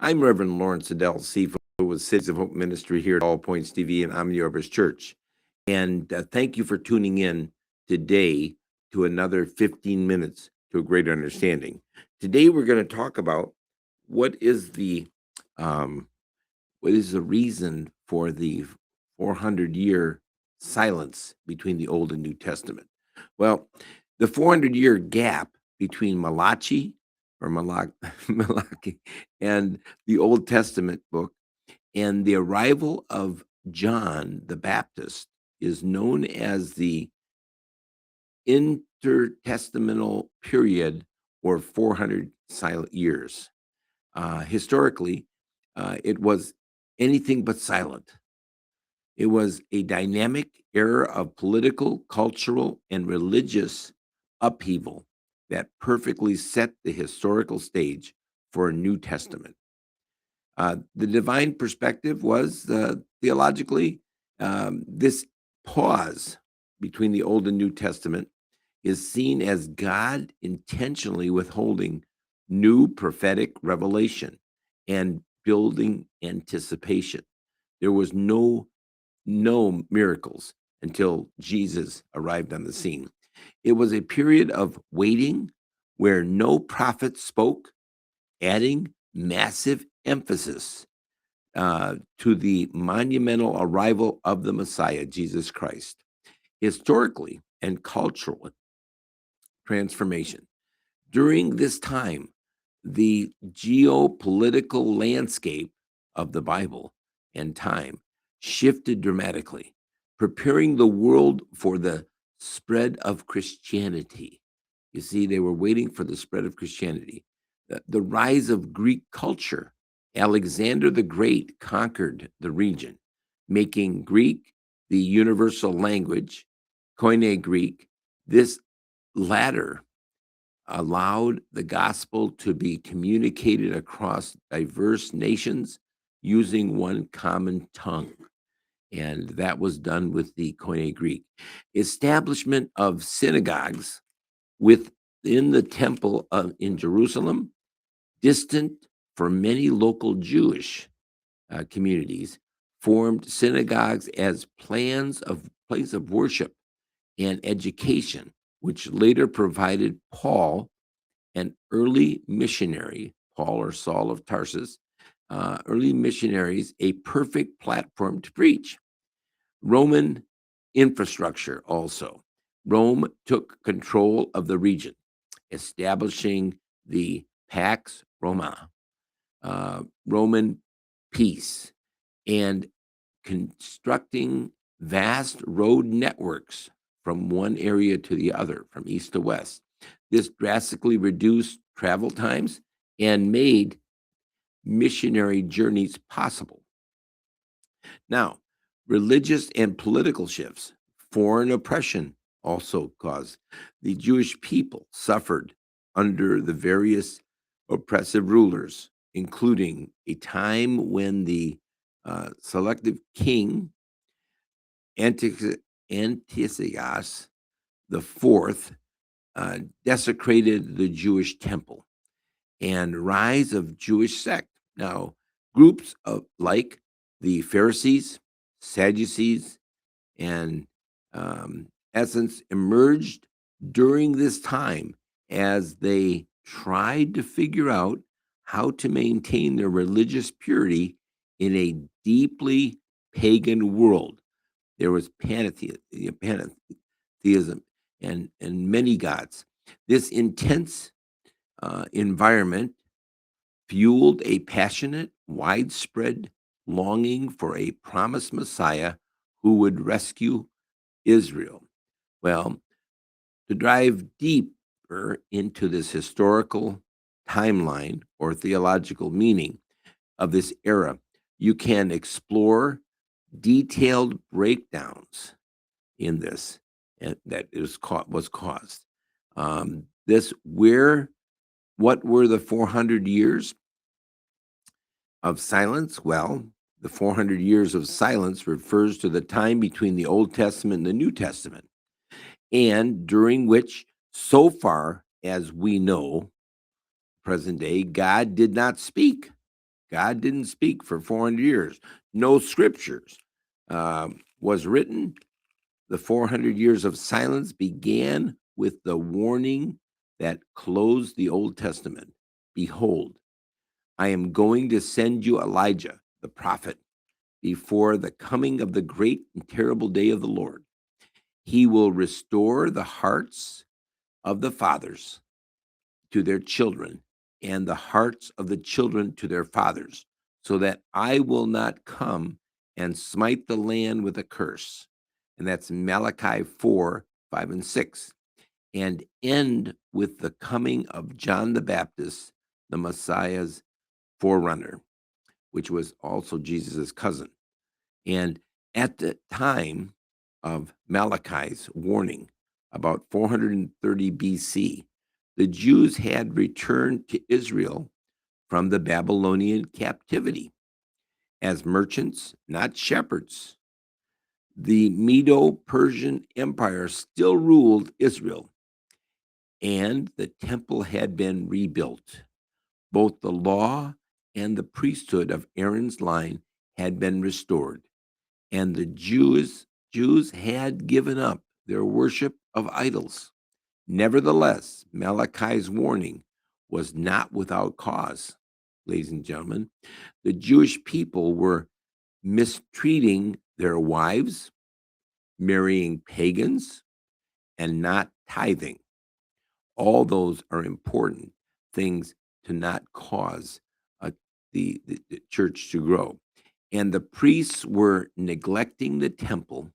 I'm Reverend Lawrence Adele Seafood with Cities of Hope Ministry here at All Points TV and Omni Orbis Church. And thank you for tuning in today to another 15 minutes to a greater understanding. Today we're going to talk about what is the um, what is the reason for the 400-year silence between the Old and New Testament. Well, the 400-year gap between Malachi and the Old Testament book and the arrival of John the Baptist is known as the intertestamental period, or 400 silent years. Historically, it was anything but silent. It was a dynamic era of political, cultural, and religious upheaval that perfectly set the historical stage for a New Testament. The divine perspective was theologically, this pause between the Old and New Testament is seen as God intentionally withholding new prophetic revelation and building anticipation. There was no miracles until Jesus arrived on the scene. It was a period of waiting where no prophet spoke, adding massive emphasis to the monumental arrival of the Messiah, Jesus Christ. Historically and cultural transformation. During this time, the geopolitical landscape of the Bible and time shifted dramatically, preparing the world for the spread of Christianity. You see, they were waiting for the spread of Christianity. The rise of Greek culture. Alexander the Great conquered the region, making Greek the universal language, Koine Greek. This latter allowed the gospel to be communicated across diverse nations using one common tongue. And that was done with the Koine Greek. Establishment of synagogues within the temple in Jerusalem, distant for many local Jewish communities, formed synagogues as place of worship and education, which later provided Paul, an early missionary, Paul or Saul of Tarsus, early missionaries, a perfect platform to preach. Roman infrastructure also. Rome took control of the region, establishing the Pax Roma, Roman peace, and constructing vast road networks from one area to the other, from east to west. This drastically reduced travel times and made missionary journeys possible. Now, religious and political shifts, foreign oppression also caused. The Jewish people suffered under the various oppressive rulers, including a time when the selective king Antiochus the fourth desecrated the Jewish temple, and rise of Jewish sect. Now, groups of like the Pharisees, Sadducees, and essence emerged during this time as they tried to figure out how to maintain their religious purity in a deeply pagan world. There was pantheism and many gods. This intense environment fueled a passionate, widespread longing for a promised Messiah who would rescue Israel. Well, to dive deeper into this historical timeline or theological meaning of this era, you can explore detailed breakdowns in this and that was caused. This where What were the 400 years of silence? Well, the 400 years of silence refers to the time between the Old Testament and the New Testament, and during which, so far as we know, present day, God did not speak. God didn't speak for 400 years. No scriptures was written. The 400 years of silence began with the warning that closed the Old Testament. Behold, I am going to send you Elijah, the prophet, before the coming of the great and terrible day of the Lord. He will restore the hearts of the fathers to their children, and the hearts of the children to their fathers, so that I will not come and smite the land with a curse. And that's Malachi 4, 5, and 6. And end with the coming of John the Baptist, the Messiah's forerunner, which was also Jesus' cousin. And at the time of Malachi's warning, about 430 BC, the Jews had returned to Israel from the Babylonian captivity as merchants, not shepherds. The Medo-Persian Empire still ruled Israel, and the temple had been rebuilt. Both the law and the priesthood of Aaron's line had been restored, and the Jews had given up their worship of idols. Nevertheless, Malachi's warning was not without cause, ladies and gentlemen. The Jewish people were mistreating their wives, marrying pagans, and not tithing. All those are important things to not cause the church to grow. And the priests were neglecting the temple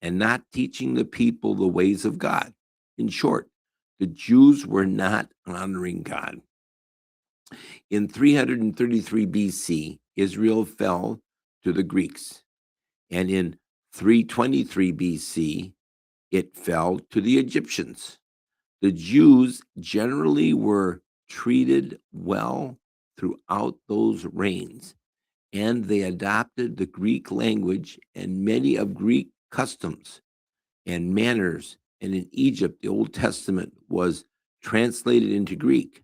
and not teaching the people the ways of God. In short, the Jews were not honoring God. In 333 BC, Israel fell to the Greeks. And in 323 BC, it fell to the Egyptians. The Jews generally were treated well throughout those reigns, and they adopted the Greek language and many of Greek customs and manners. And in Egypt, the Old Testament was translated into Greek.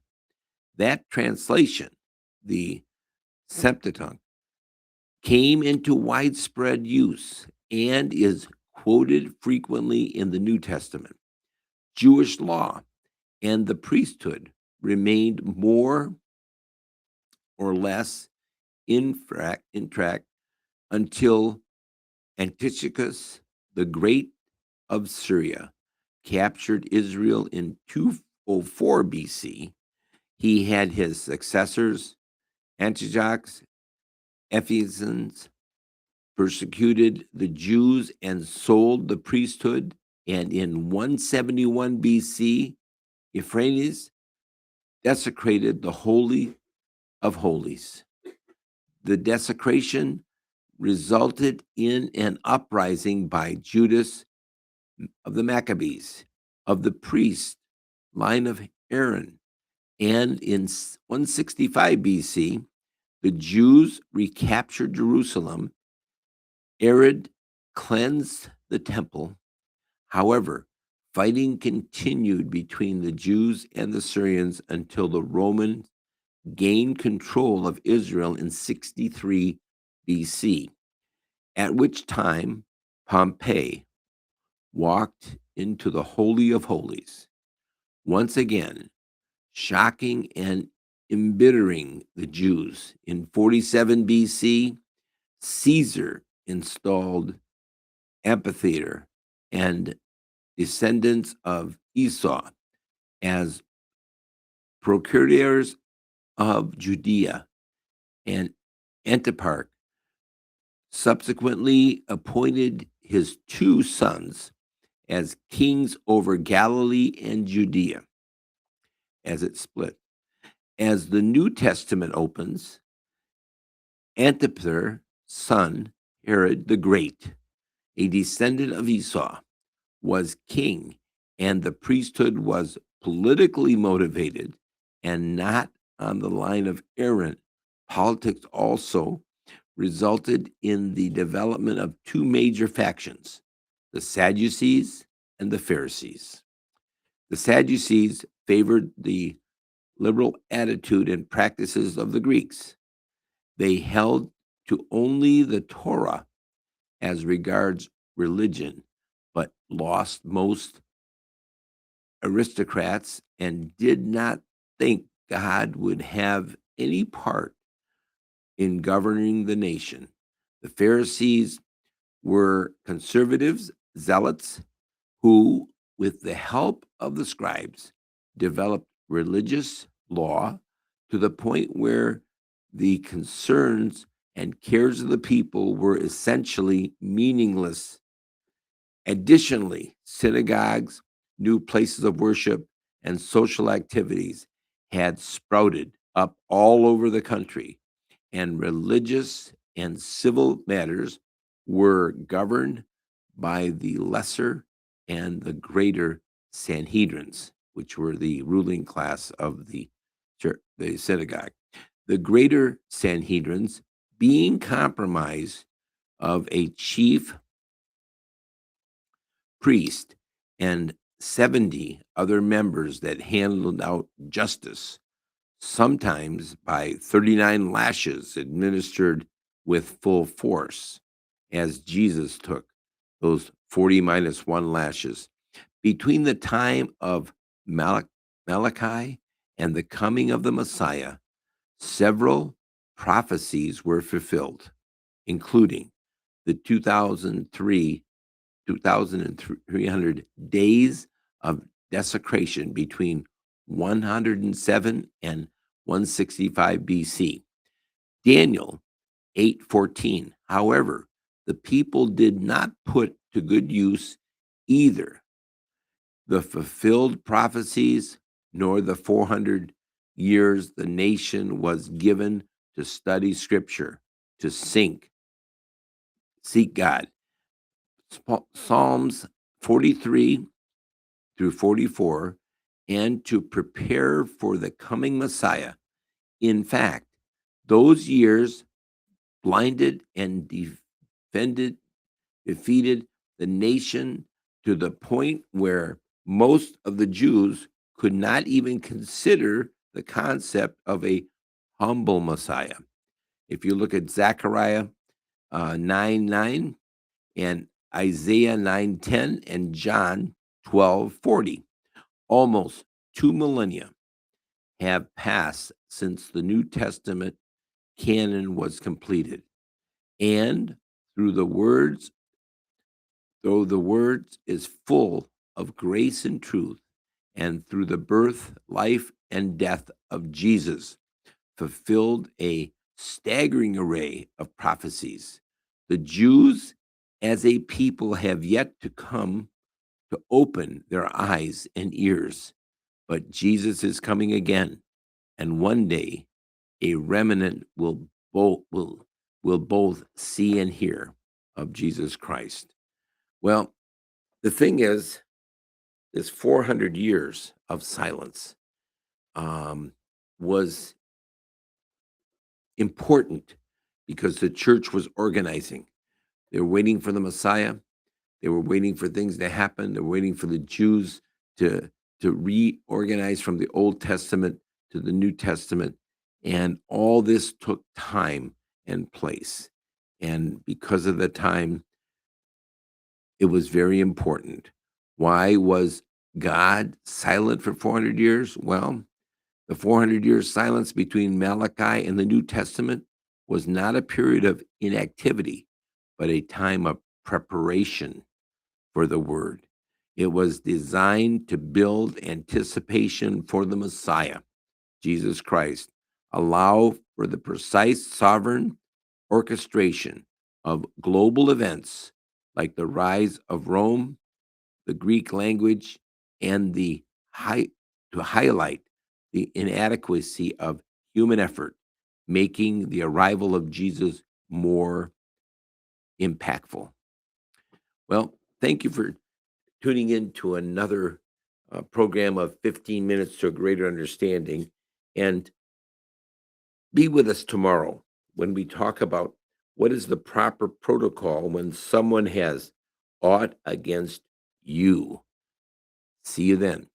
That translation, the Septuagint, came into widespread use and is quoted frequently in the New Testament. Jewish law and the priesthood remained more or less intact until Antiochus the Great of Syria captured Israel in 204 BC. He had his successors, Antiochus Epiphanes, persecuted the Jews and sold the priesthood. And in 171 BC, Ephraim desecrated the Holy of Holies. The desecration resulted in an uprising by Judas of the Maccabees, of the priest line of Aaron. And in 165 BC, the Jews recaptured Jerusalem. Herod cleansed the temple. However, fighting continued between the Jews and the Syrians until the Romans gained control of Israel in 63 BC, at which time Pompey walked into the Holy of Holies, once again shocking and embittering the Jews. In 47 BC, Caesar installed Amphitheater and descendants of Esau as procurators of Judea, and Antiparch subsequently appointed his two sons as kings over Galilee and Judea as it split. As the New Testament opens, Antipater's son, Herod the Great, a descendant of Esau, was king, and the priesthood was politically motivated and not on the line of Aaron. Politics also resulted in the development of two major factions, the Sadducees and the Pharisees. The Sadducees favored the liberal attitude and practices of the Greeks. They held to only the Torah as regards religion, but lost most aristocrats and did not think God would have any part in governing the nation. The Pharisees were conservatives, zealots, who, with the help of the scribes, developed religious law to the point where the concerns and cares of the people were essentially meaningless. Additionally, synagogues, new places of worship, and social activities had sprouted up all over the country, and religious and civil matters were governed by the lesser and the greater Sanhedrins, which were the ruling class of the synagogue. The greater Sanhedrins, being compromised of a chief priest and 70 other members that handled out justice, sometimes by 39 lashes administered with full force, as Jesus took those 40 minus 1 lashes. Between the time of Malachi and the coming of the Messiah, several prophecies were fulfilled, including the 2,300 days of desecration between 107 and 165 BC. Daniel 8:14. However, the people did not put to good use either the fulfilled prophecies nor the 400 years the nation was given to study scripture, to seek God. Psalms 43 through 44, and to prepare for the coming Messiah. In fact, those years blinded and defeated the nation to the point where most of the Jews could not even consider the concept of a humble Messiah. If you look at Zechariah 9:9 and Isaiah 9:10 and John 12:40, almost 2 millennia have passed since the New Testament canon was completed. And through the words, though the words is full of grace and truth, and through the birth, life, and death of Jesus, fulfilled a staggering array of prophecies. The Jews as a people have yet to come to open their eyes and ears, but Jesus is coming again, and one day a remnant will both see and hear of Jesus Christ. Well, the thing is, this 400 years of silence was important because the church was organizing. They were waiting for the Messiah. They were waiting for things to happen. They were waiting for the Jews to reorganize from the Old Testament to the New Testament. And all this took time and place. And because of the time, it was very important. Why was God silent for 400 years? Well, the 400 years silence between Malachi and the New Testament was not a period of inactivity, but a time of preparation for the word. It was designed to build anticipation for the Messiah, Jesus Christ, allow for the precise sovereign orchestration of global events like the rise of Rome, the Greek language, and to highlight the inadequacy of human effort, making the arrival of Jesus more impactful. Well, thank you for tuning in to another program of 15 minutes to a greater understanding. And be with us tomorrow when we talk about what is the proper protocol when someone has aught against you. See you then.